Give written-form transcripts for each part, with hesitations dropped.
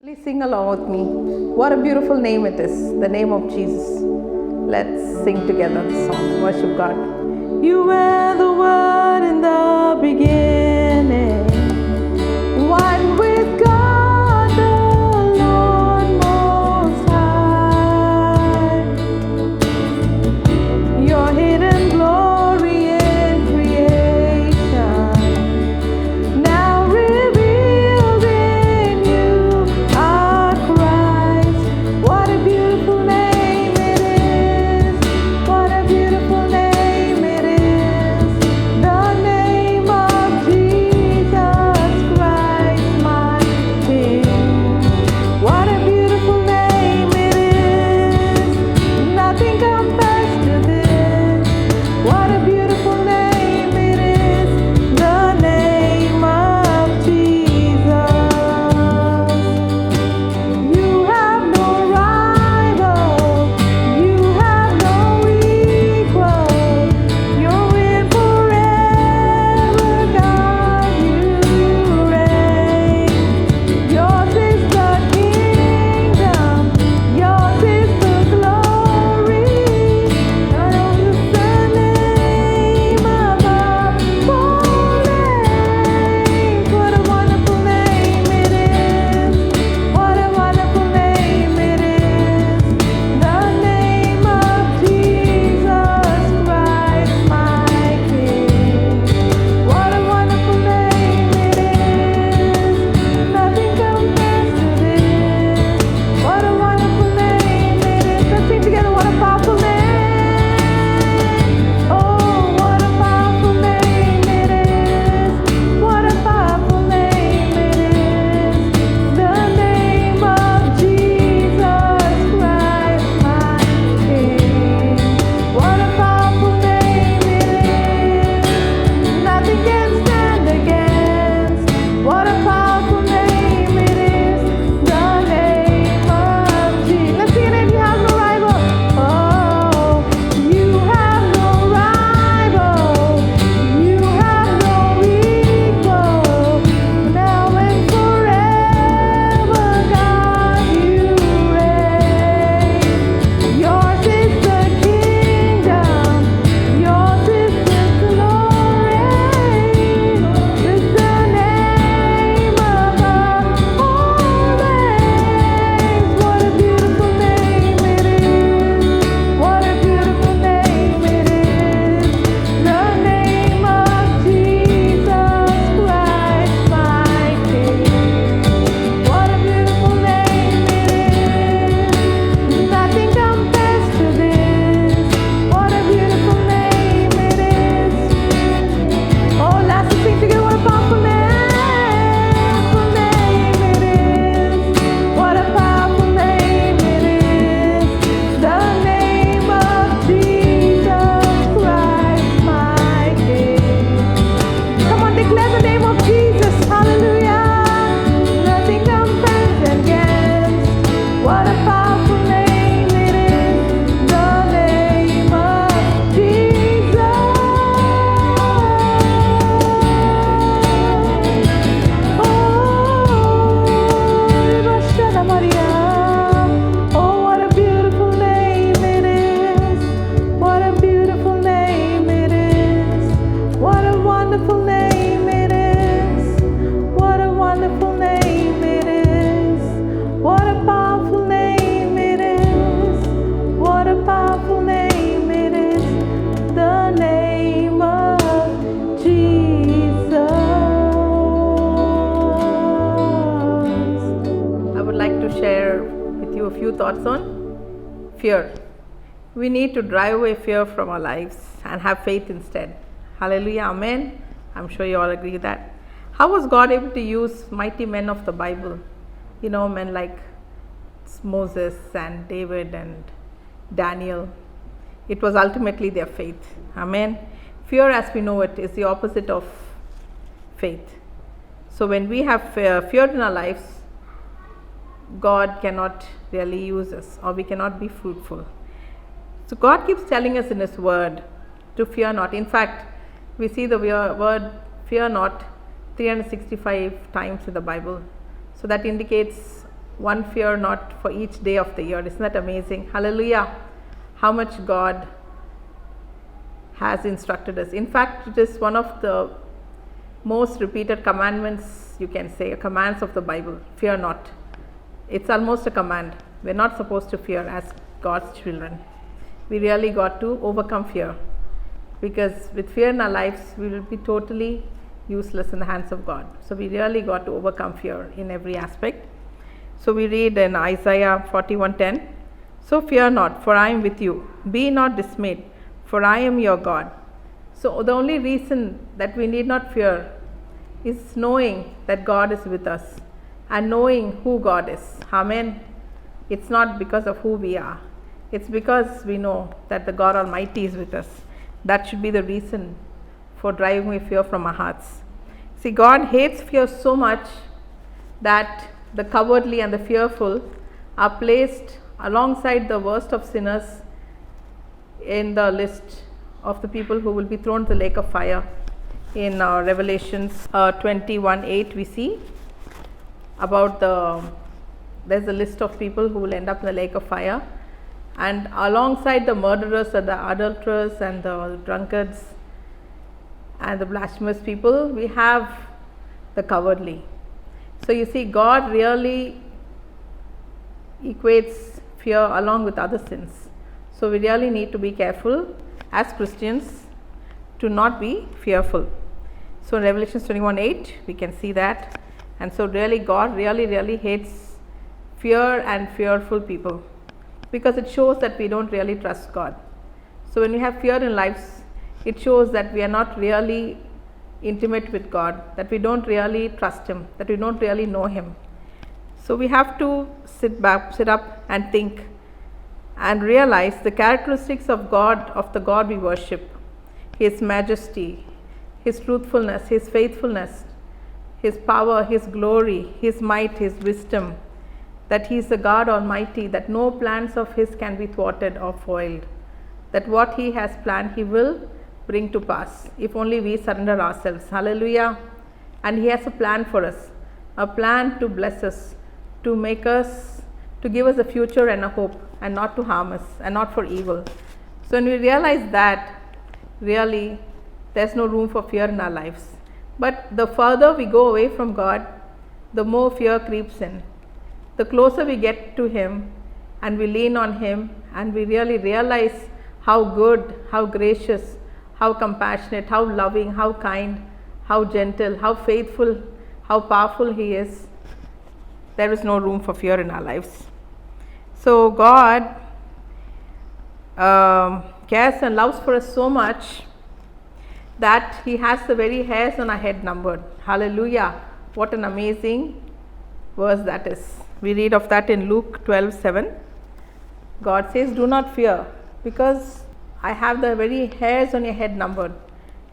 Please sing along with me. What a beautiful name it is, the name of Jesus. Let's sing together the song, worship God. You were the Word in the beginning, one with God the Lord Most High. Your hidden glory in creation, now revealed in you are Christ. What a beautiful name it is. What a beautiful name it is. The name of Jesus Christ, my King. What a beautiful name it is. Nothing compares to this. What a beautiful name it is. The name of Jesus. You have no rival. You have no equal. You're in forever, God. You reign. Yours is the kingdom. Yours is the glory. Yours is the name above all names. What a wonderful name it is. What a wonderful name it is. The name of Jesus Christ, my King. What a wonderful name it is. Nothing compares to this. What a wonderful name it is. Let's sing together. What a powerful name. Oh, what a powerful name it is. What a powerful name it is. The name of Jesus Christ, my King. What a powerful name it is. Nothing can stand against. What a powerful name it is. The name of Jesus. Let's sing it. You have no rival. Oh, you have no rival. You have no equal. Now and forever, God, you reign. Yours is the kingdom. Yours is the glory. Is the name above all names. What a beautiful name it is. What a beautiful name it is. The name of Jesus Christ, my King. What a beautiful name it is. Nothing compares to this. What a beautiful name it is. Oh, let's sing together. What a powerful name it is. What a powerful name it is. The name of Jesus Christ, my King. Come on, declare the name of Jesus. Hallelujah. Nothing compares against. What a powerful name it is. The name of Jesus. Oh, what a beautiful name it is. What a beautiful name it is. What a wonderful name it is. What a wonderful name it is. What a powerful name it is. What a powerful name it is. The name of Jesus. I would like to share with you a few thoughts on fear. We need to drive away fear from our lives and have faith instead. Hallelujah, amen. I'm sure you all agree with that. How was God able to use mighty men of the Bible? You know, men like Moses and David and Daniel. It was ultimately their faith. Amen. Fear, as we know it, is the opposite of faith. So when we have fear in our lives, God cannot really use us, or we cannot be fruitful. So God keeps telling us in His Word to fear not. In fact, we see the word fear not 365 times in the Bible. So that indicates one fear not for each day of the year. Isn't that amazing? Hallelujah. How much God has instructed us. In fact, it is one of the most repeated commandments, you can say, commands of the Bible. Fear not. It's almost a command. We're not supposed to fear as God's children. We really got to overcome fear, because with fear in our lives, we will be totally useless in the hands of God. So we really got to overcome fear in every aspect. So we read in Isaiah 41:10, so fear not, for I am with you. Be not dismayed, for I am your God. So the only reason that we need not fear is knowing that God is with us and knowing who God is. Amen. It's not because of who we are. It's because we know that the God Almighty is with us. That should be the reason for driving away fear from our hearts. See, God hates fear so much that the cowardly and the fearful are placed alongside the worst of sinners in the list of the people who will be thrown to the lake of fire. In Revelations 21:8, we see about there's a list of people who will end up in the lake of fire, and alongside the murderers and the adulterers and the drunkards and the blasphemous people, we have the cowardly. So you see, God really equates fear along with other sins. So we really need to be careful as Christians to not be fearful. So in Revelation 21:8, we can see that. And so really God really hates fear and fearful people, because it shows that we don't really trust God. So when we have fear in lives, it shows that we are not really intimate with God, that we don't really trust Him, that we don't really know Him. So we have to sit up and think and realize the characteristics of God, of the God we worship: His majesty, His truthfulness, His faithfulness, His power, His glory, His might, His wisdom, that He is the God Almighty, that no plans of His can be thwarted or foiled, that what He has planned He will bring to pass if only we surrender ourselves. Hallelujah. And He has a plan for us, a plan to bless us, to make us, to give us a future and a hope, and not to harm us and not for evil. So when we realize that, really there's no room for fear in our lives. But the further we go away from God, the more fear creeps in. The closer we get to Him and we lean on Him and we really realize how good, how gracious, how compassionate, how loving, how kind, how gentle, how faithful, how powerful He is, there is no room for fear in our lives. So God cares and loves for us so much that He has the very hairs on our head numbered. Hallelujah. What an amazing verse that is. We read of that in Luke 12:7. God says, do not fear, because I have the very hairs on your head numbered.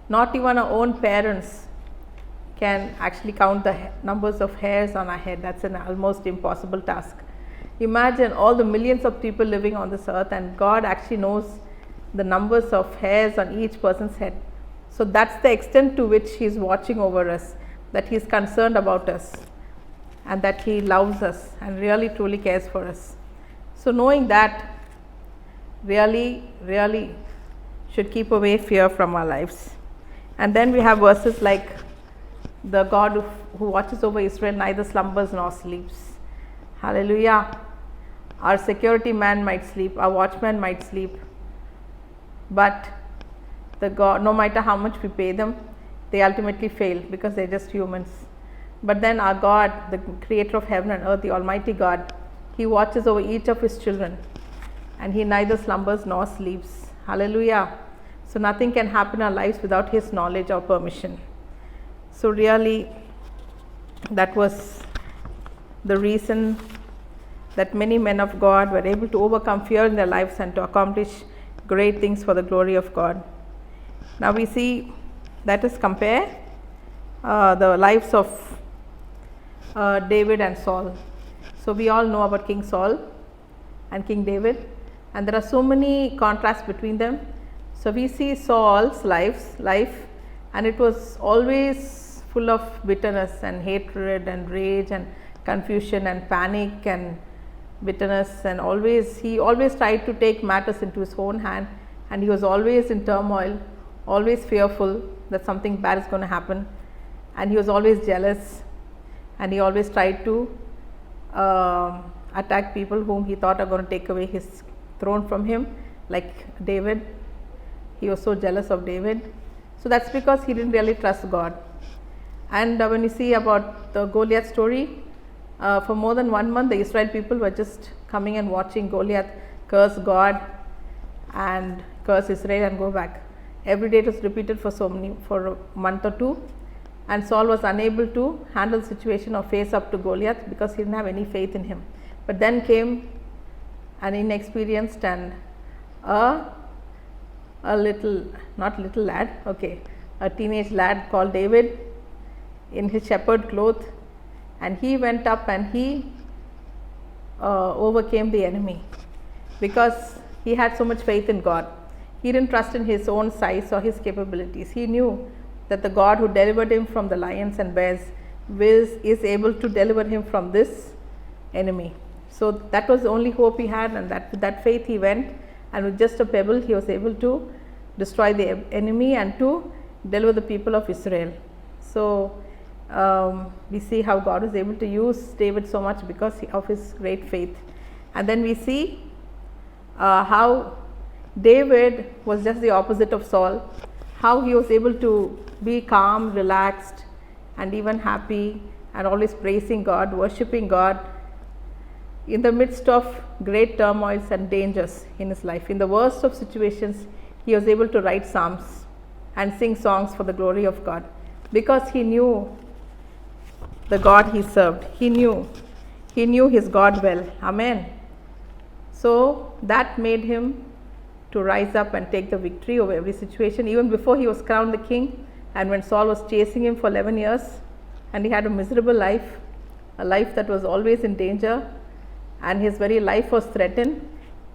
Not even our own parents can actually count the numbers of hairs on our head. That's an almost impossible task. Imagine all the millions of people living on this earth, and God actually knows the numbers of hairs on each person's head. So that's the extent to which He is watching over us, that He is concerned about us, and that He loves us and really truly cares for us. So knowing that really should keep away fear from our lives. And then we have verses like, the God who watches over Israel neither slumbers nor sleeps. Hallelujah. Our security man might sleep, our watchman might sleep, but the God, no matter how much we pay them, they ultimately fail because they're just humans. But then our God, the creator of heaven and earth, the Almighty God, He watches over each of His children, and He neither slumbers nor sleeps. Hallelujah. So nothing can happen in our lives without His knowledge or permission. So really, that was the reason that many men of God were able to overcome fear in their lives and to accomplish great things for the glory of God. Now we see, let us compare the lives of David and Saul. So we all know about King Saul and King David, and there are so many contrasts between them. So we see Saul's life, and it was always full of bitterness and hatred and rage and confusion and panic and bitterness, and he always tried to take matters into his own hand, and he was always in turmoil, always fearful that something bad is going to happen, and he was always jealous, and he always tried to attack people whom he thought are going to take away his throne from him, like David. He was so jealous of David. So that's because he didn't really trust God. And when you see about the Goliath story, for more than 1 month the Israel people were just coming and watching Goliath curse God and curse Israel and go back. Every day it was repeated for a month or two, and Saul was unable to handle the situation or face up to Goliath because he didn't have any faith in him. But then came an inexperienced and a teenage lad called David in his shepherd cloth, and he went up and he overcame the enemy because he had so much faith in God. He didn't trust in his own size or his capabilities. He knew that the God who delivered him from the lions and bears is able to deliver him from this enemy. So that was the only hope he had, and with that faith he went, and with just a pebble he was able to destroy the enemy and to deliver the people of Israel. So we see how God was able to use David so much because of his great faith. And then we see how David was just the opposite of Saul, how he was able to be calm, relaxed, and even happy, and always praising God, worshipping God in the midst of great turmoils and dangers in his life. In the worst of situations, he was able to write psalms and sing songs for the glory of God because he knew the God he served. He knew his God well. Amen. So that made him to rise up and take the victory over every situation, even before he was crowned the king, and when Saul was chasing him for 11 years and he had a miserable life, a life that was always in danger, and his very life was threatened.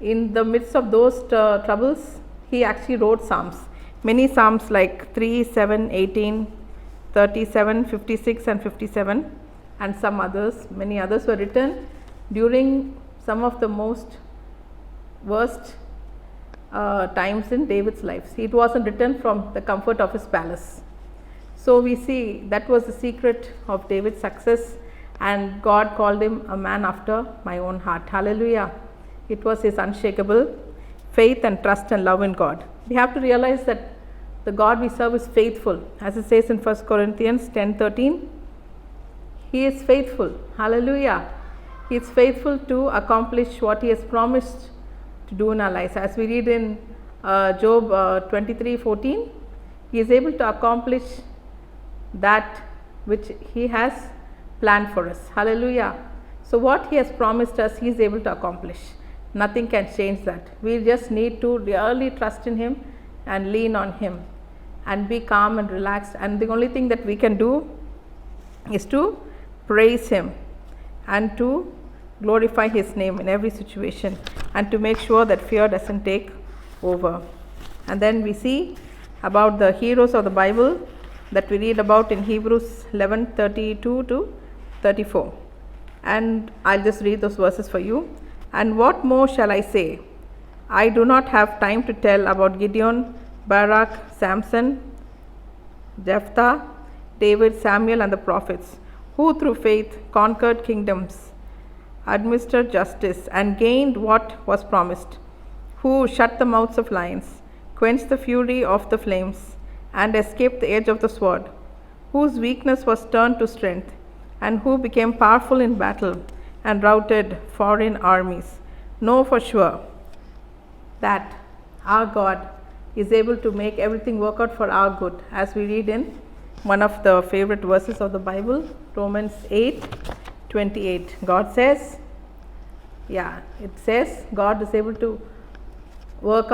In the midst of those troubles, he actually wrote psalms, many psalms like 3, 7, 18, 37, 56 and 57, and many others were written during some of the most worst times in David's life. It wasn't written from the comfort of his palace. So we see that was the secret of David's success, and God called him a man after my own heart. Hallelujah. It was his unshakable faith and trust and love in God. We have to realize that the God we serve is faithful. As it says in 1 Corinthians 10:13, he is faithful. Hallelujah. He is faithful to accomplish what he has promised to do in our lives. As we read in Job 23:14, he is able to accomplish that which he has planned for us. Hallelujah. So what he has promised us, he is able to accomplish. Nothing can change that. We just need to really trust in him and lean on him and be calm and relaxed, and the only thing that we can do is to praise him and to glorify his name in every situation, and to make sure that fear doesn't take over. And then we see about the heroes of the Bible that we read about in Hebrews 11:32 to 34, and I'll just read those verses for you. And what more shall I say? I do not have time to tell about Gideon, Barak, Samson, Jephthah, David, Samuel, and the prophets, who through faith conquered kingdoms, administered justice, and gained what was promised, who shut the mouths of lions, quenched the fury of the flames, and escaped the edge of the sword, whose weakness was turned to strength, and who became powerful in battle and routed foreign armies. Know for sure that our God is able to make everything work out for our good, as we read in one of the favorite verses of the Bible, Romans 8:28. God says, God is able to work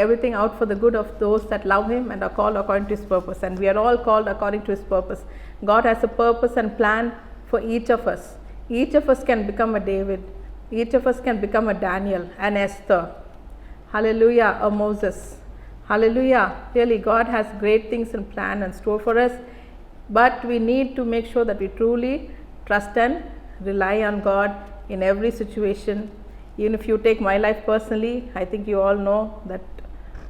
everything out for the good of those that love him and are called according to his purpose. And we are all called according to his purpose. God has a purpose and plan for each of us. Each of us can become a David. Each of us can become a Daniel, an Esther. Hallelujah, a Moses. Hallelujah. Really, God has great things in plan and store for us, but we need to make sure that we truly trust and rely on God in every situation. Even if you take my life personally, I think you all know that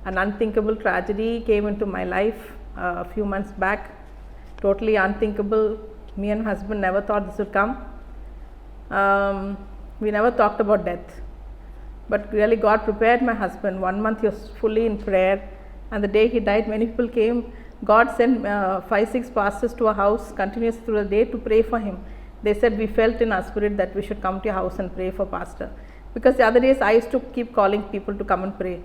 an unthinkable tragedy came into my life a few months back. Totally unthinkable. Me and my husband never thought this would come. We never talked about death. But really God prepared my husband. 1 month he was fully in prayer. And the day he died, many people came. God sent 5-6 pastors to our house continuously through the day to pray for him. They said, we felt in our spirit that we should come to your house and pray for pastor. Because the other days I used to keep calling people to come and pray.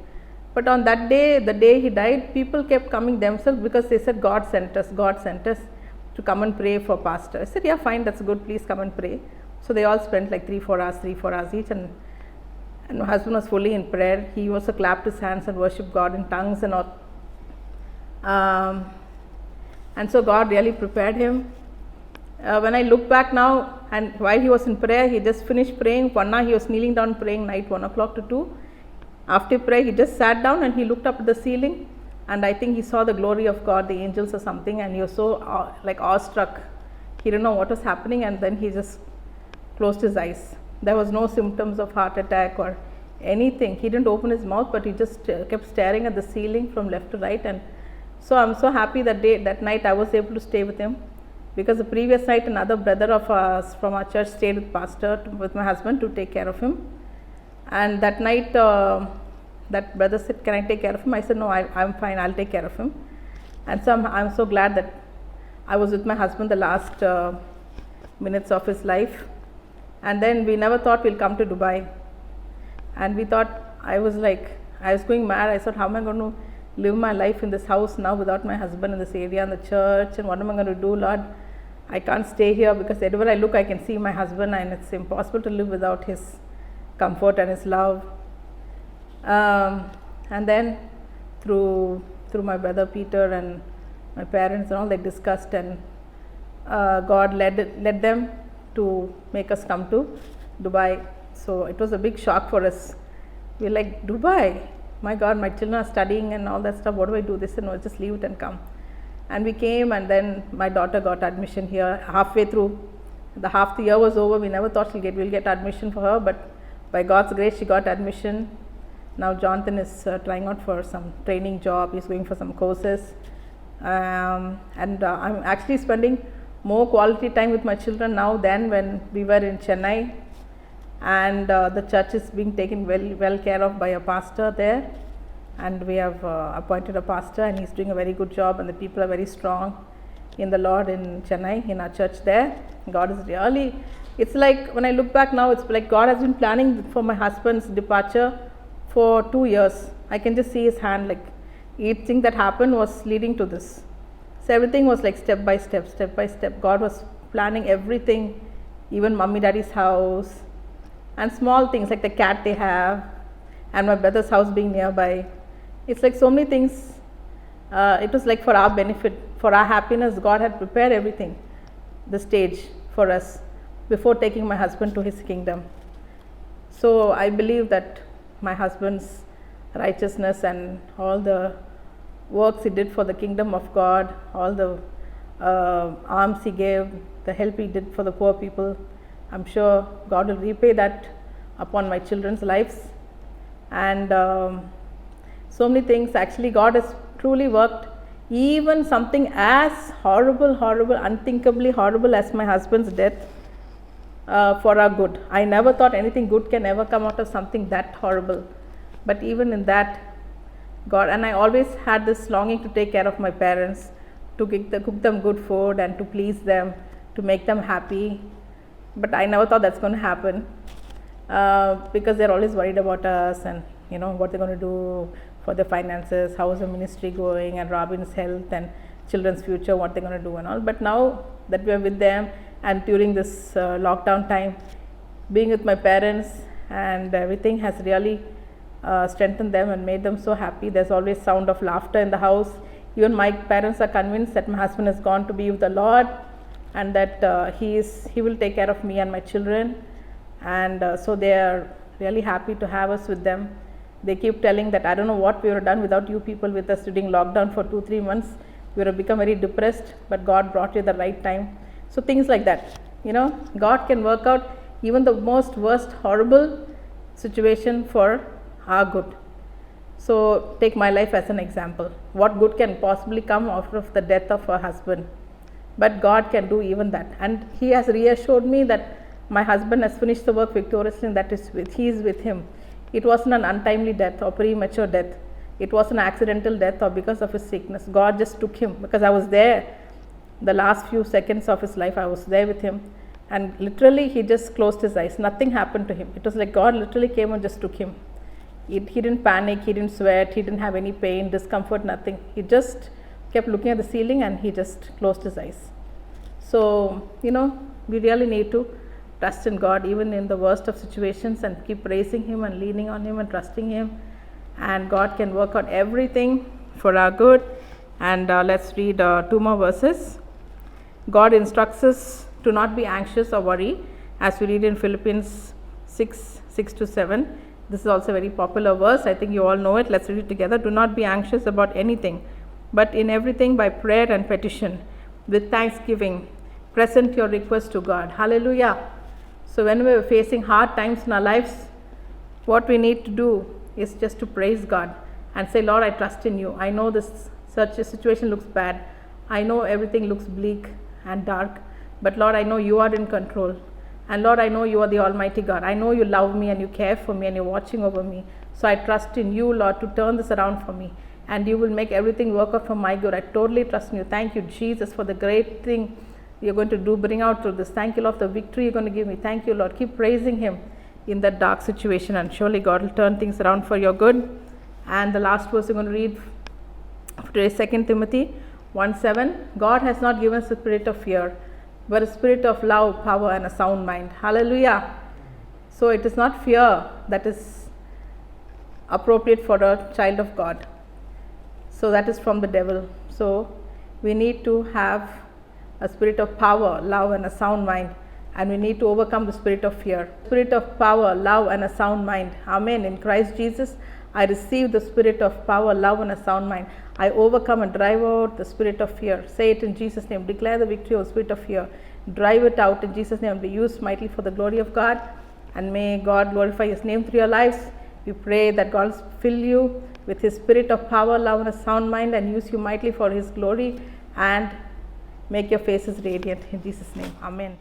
But on that day, the day he died, people kept coming themselves because they said, God sent us to come and pray for pastor. I said, yeah, fine, that's good, please come and pray. So they all spent like 3-4 hours each, and my husband was fully in prayer. He also clapped his hands and worshipped God in tongues and all. And so God really prepared him. When I look back now, and while he was in prayer, he just finished praying. One night he was kneeling down praying night 1 o'clock to 2. After prayer, he just sat down and he looked up at the ceiling, and I think he saw the glory of God, the angels or something, and he was so awestruck. He didn't know what was happening, and then he just closed his eyes. There was no symptoms of heart attack or anything. He didn't open his mouth, but he just kept staring at the ceiling from left to right. And so I'm so happy that night I was able to stay with him, because the previous night another brother of ours from our church stayed with with my husband to take care of him. And that night that brother said, can I take care of him? I said, no, I'm fine, I'll take care of him. And so I'm so glad that I was with my husband the last minutes of his life. And then we never thought we'll come to Dubai. And we thought, I was going mad. I thought, how am I going to live my life in this house now without my husband in this area and the church? And what am I going to do, Lord? I can't stay here, because everywhere I look, I can see my husband, and it's impossible to live without his comfort and his love. And then through my brother Peter and my parents and all, they discussed, and God led them to make us come to Dubai. So it was a big shock for us. We're like, Dubai? My God, my children are studying and all that stuff. What do I do? They said, no, just leave it and come. And we came, and then my daughter got admission here halfway through. Half the year was over. We never thought we'll get admission for her, but by God's grace, she got admission. Now Jonathan is trying out for some training job. He's going for some courses. And I'm actually spending more quality time with my children now than when we were in Chennai. And the church is being taken well care of by a pastor there. And we have appointed a pastor, and he's doing a very good job, and the people are very strong in the Lord in Chennai, in our church there. God is really, it's like when I look back now, it's like God has been planning for my husband's departure for 2 years. I can just see his hand, like each thing that happened was leading to this. So everything was like step by step. God was planning everything, even mommy daddy's house, and small things like the cat they have, and my brother's house being nearby. It's like so many things. It was like for our benefit, for our happiness. God had prepared everything, the stage for us, before taking my husband to his kingdom. So I believe that my husband's righteousness and all the works he did for the kingdom of God, all the alms he gave, the help he did for the poor people, I'm sure God will repay that upon my children's lives. And so many things, actually God has truly worked. Even something as horrible, unthinkably horrible as my husband's death, for our good. I never thought anything good can ever come out of something that horrible. But even in that, God, and I always had this longing to take care of my parents, to cook them good food and to please them, to make them happy. But I never thought that's going to happen, because they're always worried about us, and what they're going to do for their finances, how is the ministry going, and Robin's health and children's future, what they're going to do and all. But now that we are with them, and during this lockdown time, being with my parents and everything has really strengthened them and made them so happy. There's always sound of laughter in the house. Even my parents are convinced that my husband has gone to be with the Lord, and that he will take care of me and my children. And so they are really happy to have us with them. They keep telling that I don't know what we would have done without you people with us during lockdown for 2-3 months. We would have become very depressed, but God brought you the right time. So things like that. God can work out even the most worst, horrible situation for our good. So, take my life as an example. What good can possibly come out of the death of a husband? But God can do even that. And He has reassured me that my husband has finished the work victoriously, and that He is with him. It wasn't an untimely death or premature death. It was an accidental death or because of his sickness. God just took him, because I was there the last few seconds of his life. I was there with him, and literally he just closed his eyes. Nothing happened to him. It was like God literally came and just took him. He didn't panic, he didn't sweat, he didn't have any pain, discomfort, nothing. He just kept looking at the ceiling and he just closed his eyes. So, we really need to trust in God even in the worst of situations, and keep praising Him and leaning on Him and trusting Him. And God can work out everything for our good. And let's read 2 more verses. God instructs us to not be anxious or worry, as we read in Philippians 6:6-7. This is also a very popular verse. I think you all know it. Let's read it together. Do not be anxious about anything, but in everything by prayer and petition, with thanksgiving, present your request to God. Hallelujah. So when we are facing hard times in our lives, what we need to do is just to praise God and say, Lord, I trust in you. I know such a situation looks bad. I know everything looks bleak and dark, but Lord, I know you are in control. And Lord, I know you are the Almighty God. I know you love me and you care for me and you're watching over me. So I trust in you, Lord, to turn this around for me. And you will make everything work out for my good. I totally trust in you. Thank you, Jesus, for the great thing you're going to do, bring out through this. Thank you, Lord, for the victory you're going to give me. Thank you, Lord. Keep praising Him in that dark situation, and surely God will turn things around for your good. And the last verse we're going to read today, 2 Timothy 1:7. God has not given us a spirit of fear, but a spirit of love, power, and a sound mind. Hallelujah. So it is not fear that is appropriate for a child of God. So that is from the devil. So we need to have a spirit of power, love, and a sound mind. And we need to overcome the spirit of fear. Spirit of power, love, and a sound mind. Amen. In Christ Jesus, I receive the spirit of power, love, and a sound mind. I overcome and drive out the spirit of fear. Say it in Jesus' name. Declare the victory of the spirit of fear. Drive it out in Jesus' name and be used mightily for the glory of God. And may God glorify His name through your lives. We pray that God will fill you with His spirit of power, love, and a sound mind, and use you mightily for His glory, and make your faces radiant in Jesus' name. Amen.